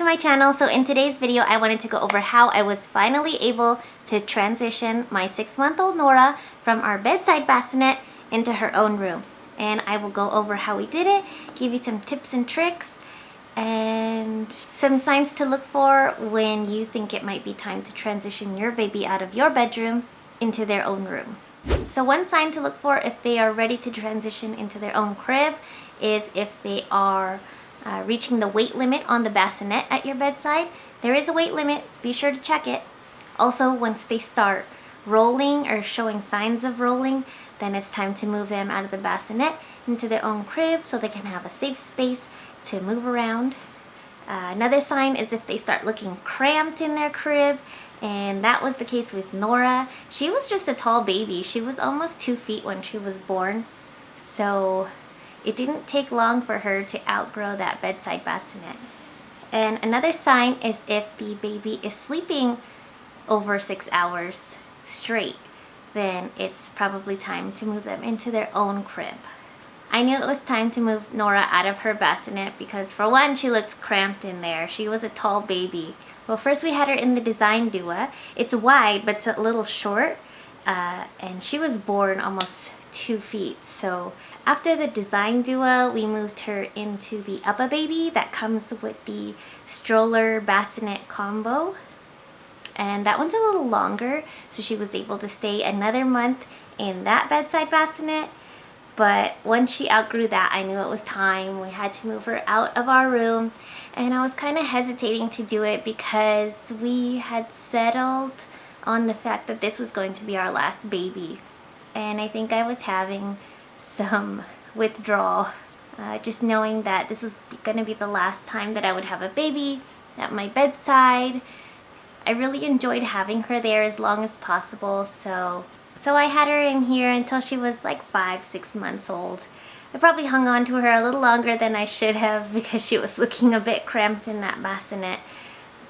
my channel. So in today's video, I wanted to go over how I was finally able to transition my 6-month-old Nora from our bedside bassinet into her own room. And I will go over how we did it, give you some tips and tricks, and some signs to look for when you think it might be time to transition your baby out of your bedroom into their own room. So one sign to look for if they are ready to transition into their own crib is if they are reaching the weight limit on the bassinet at your bedside. There is a weight limit, so be sure to check it. Also, once they start rolling or showing signs of rolling, then it's time to move them out of the bassinet into their own crib so they can have a safe space to move around. Another sign is if they start looking cramped in their crib, and that was the case with Nora. She was just a tall baby. She was almost 2 feet when she was born, so it didn't take long for her to outgrow that bedside bassinet. And another sign is if the baby is sleeping over 6 hours straight, then it's probably time to move them into their own crib. I knew it was time to move Nora out of her bassinet because, for one, she looked cramped in there. She was a tall baby. Well, first we had her in the design Dua. It's wide, but it's a little short, and she was born almost 2 feet. So after the design Dua, we moved her into the Uppa Baby that comes with the stroller bassinet combo. And that one's a little longer, so she was able to stay another month in that bedside bassinet. But once she outgrew that, I knew it was time. We had to move her out of our room, and I was kind of hesitating to do it because we had settled on the fact that this was going to be our last baby. And I think I was having some withdrawal, just knowing that this was going to be the last time that I would have a baby at my bedside. I really enjoyed having her there as long as possible, so I had her in here until she was like 5-6 months old. I probably hung on to her a little longer than I should have because she was looking a bit cramped in that bassinet.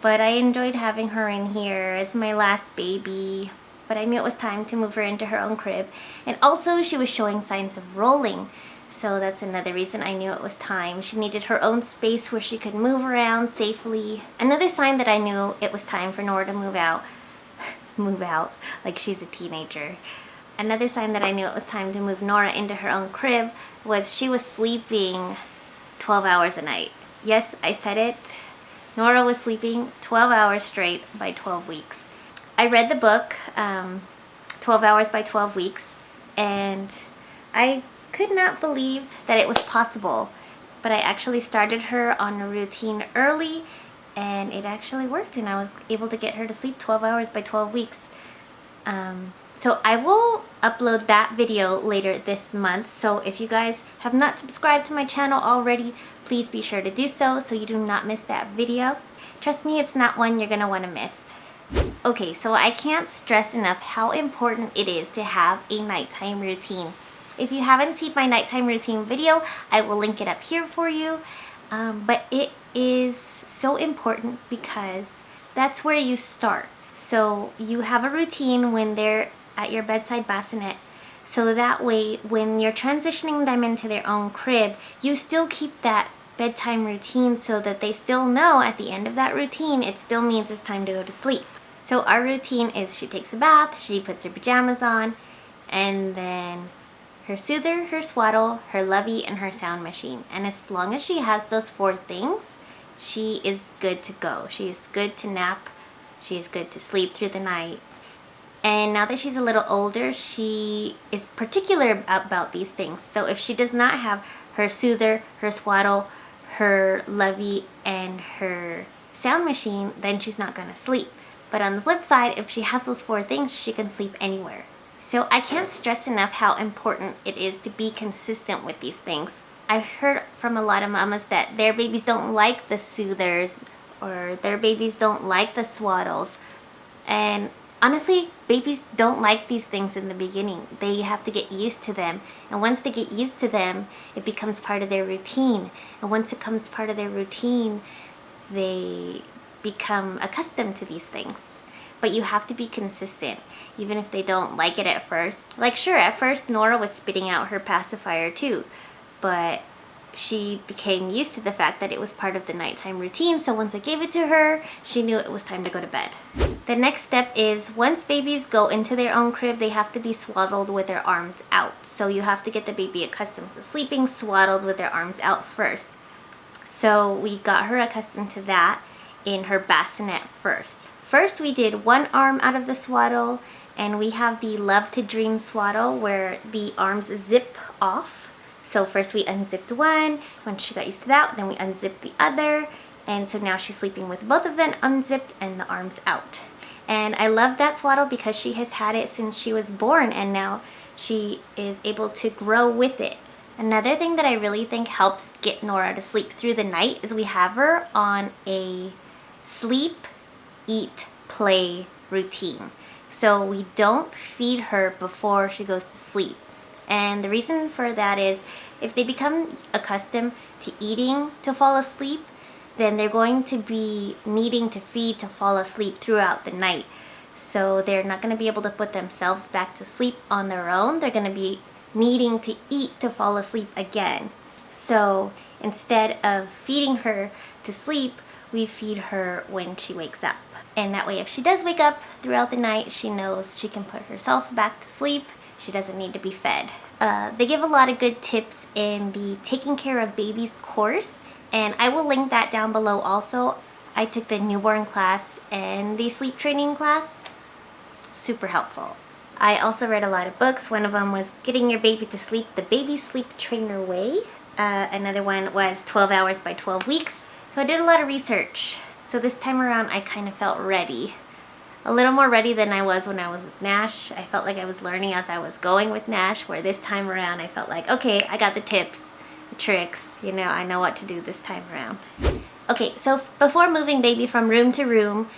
But I enjoyed having her in here as my last baby. But I knew it was time to move her into her own crib. And also she was showing signs of rolling. So that's another reason I knew it was time. She needed her own space where she could move around safely. Another sign that I knew it was time for Nora to move out like she's a teenager. Another sign that I knew it was time to move Nora into her own crib was she was sleeping 12 hours a night. Yes, I said it. Nora was sleeping 12 hours straight by 12 weeks. I read the book, 12 Hours by 12 Weeks, and I could not believe that it was possible. But I actually started her on a routine early, and it actually worked, and I was able to get her to sleep 12 hours by 12 weeks. So I will upload that video later this month. So if you guys have not subscribed to my channel already, please be sure to do so you do not miss that video. Trust me, it's not one you're going to want to miss. Okay, so I can't stress enough how important it is to have a nighttime routine. If you haven't seen my nighttime routine video, I will link it up here for you. But it is so important because that's where you start. So you have a routine when they're at your bedside bassinet, so that way when you're transitioning them into their own crib, you still keep that bedtime routine so that they still know at the end of that routine it still means it's time to go to sleep. So our routine is she takes a bath, she puts her pajamas on, and then her soother, her swaddle, her lovey, and her sound machine. And as long as she has those 4 things, she is good to go. She is good to nap. She is good to sleep through the night. And now that she's a little older, she is particular about these things. So if she does not have her soother, her swaddle, her lovey, and her sound machine, then she's not going to sleep. But on the flip side, if she has those 4 things, she can sleep anywhere. So I can't stress enough how important it is to be consistent with these things. I've heard from a lot of mamas that their babies don't like the soothers or their babies don't like the swaddles. And honestly, babies don't like these things in the beginning. They have to get used to them. And once they get used to them, it becomes part of their routine. And once it becomes part of their routine, they become accustomed to these things. But you have to be consistent, even if they don't like it at first. Like, sure, at first Nora was spitting out her pacifier too, but she became used to the fact that it was part of the nighttime routine. So once I gave it to her, she knew it was time to go to bed. The next step is once babies go into their own crib, they have to be swaddled with their arms out. So you have to get the baby accustomed to sleeping swaddled with their arms out first. So we got her accustomed to that in her bassinet first. First we did one arm out of the swaddle, and we have the Love to Dream swaddle where the arms zip off. So first we unzipped one. When she got used to that, then we unzipped the other. And so now she's sleeping with both of them unzipped and the arms out. And I love that swaddle because she has had it since she was born, and now she is able to grow with it. Another thing that I really think helps get Nora to sleep through the night is we have her on a sleep, eat, play routine. So we don't feed her before she goes to sleep. And the reason for that is if they become accustomed to eating to fall asleep, then they're going to be needing to feed to fall asleep throughout the night. So they're not going to be able to put themselves back to sleep on their own. They're going to be needing to eat to fall asleep again. So instead of feeding her to sleep, we feed her when she wakes up. And that way if she does wake up throughout the night, she knows she can put herself back to sleep. She doesn't need to be fed. They give a lot of good tips in the Taking Care of Babies course, and I will link that down below also. I took the newborn class and the sleep training class. Super helpful. I also read a lot of books. One of them was Getting Your Baby to Sleep, The Baby Sleep Trainer Way. Another one was 12 Hours by 12 Weeks. So I did a lot of research. So this time around I kind of felt ready. A little more ready than I was when I was with Nash. I felt like I was learning as I was going with Nash, where this time around I felt like, okay, I got the tips, the tricks, you know, I know what to do this time around. Okay, so before moving baby from room to room,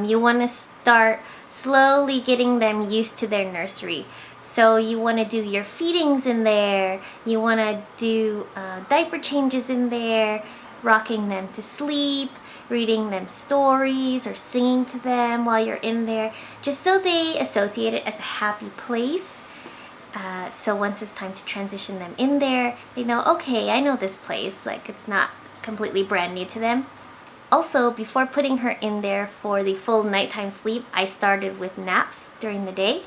you want to start slowly getting them used to their nursery. So you want to do your feedings in there, you want to do diaper changes in there, rocking them to sleep, reading them stories or singing to them while you're in there, just so they associate it as a happy place. So once it's time to transition them in there, they know, okay, I know this place, like it's not completely brand new to them. Also, before putting her in there for the full nighttime sleep, I started with naps during the day.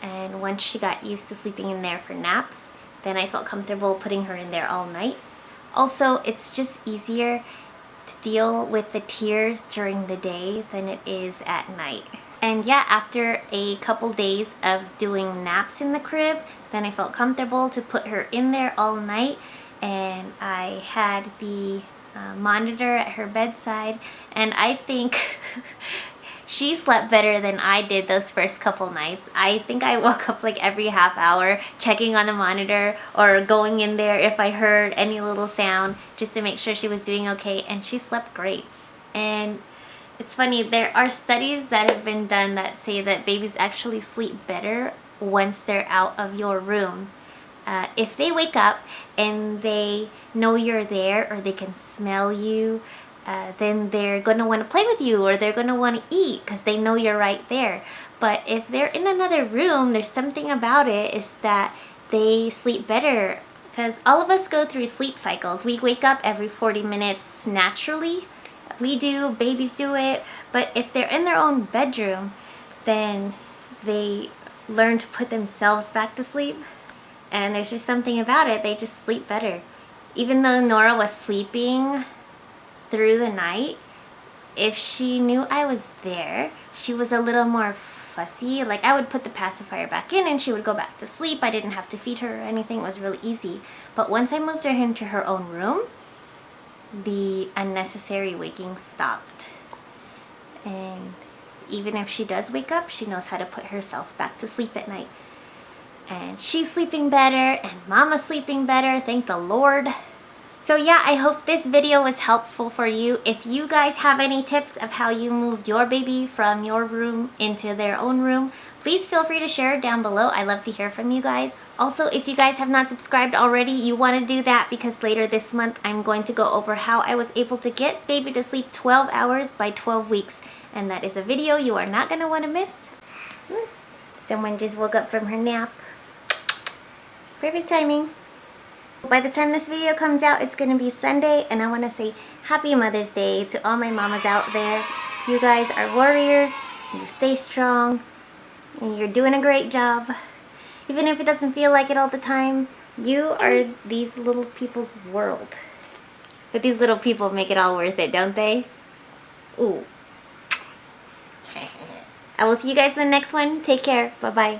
And once she got used to sleeping in there for naps, then I felt comfortable putting her in there all night. Also, it's just easier to deal with the tears during the day than it is at night. And yeah, after a couple days of doing naps in the crib, then I felt comfortable to put her in there all night. And I had the monitor at her bedside, and I think she slept better than I did those first couple nights. I think I woke up like every half hour checking on the monitor or going in there if I heard any little sound just to make sure she was doing okay, and she slept great. And it's funny, there are studies that have been done that say that babies actually sleep better once they're out of your room. If they wake up and they know you're there or they can smell you, then they're going to want to play with you or they're going to want to eat because they know you're right there. But if they're in another room, there's something about it is that they sleep better, because all of us go through sleep cycles. We wake up every 40 minutes naturally. We do, babies do it. But if they're in their own bedroom, then they learn to put themselves back to sleep. And there's just something about it, they just sleep better. Even though Nora was sleeping through the night, if she knew I was there, she was a little more fussy. Like I would put the pacifier back in and she would go back to sleep. I didn't have to feed her or anything. It was really easy. But once I moved her into her own room, the unnecessary waking stopped. And even if she does wake up, she knows how to put herself back to sleep at night. And she's sleeping better and Mama's sleeping better, thank the Lord. So yeah, I hope this video was helpful for you. If you guys have any tips of how you moved your baby from your room into their own room, please feel free to share it down below. I love to hear from you guys. Also, if you guys have not subscribed already, you want to do that, because later this month I'm going to go over how I was able to get baby to sleep 12 hours by 12 weeks. And that is a video you are not going to want to miss. Someone just woke up from her nap. Perfect timing. By the time this video comes out, it's going to be Sunday, and I want to say Happy Mother's Day to all my mamas out there. You guys are warriors, you stay strong, and you're doing a great job. Even if it doesn't feel like it all the time, you are these little people's world. But these little people make it all worth it, don't they? Ooh. I will see you guys in the next one. Take care. Bye-bye.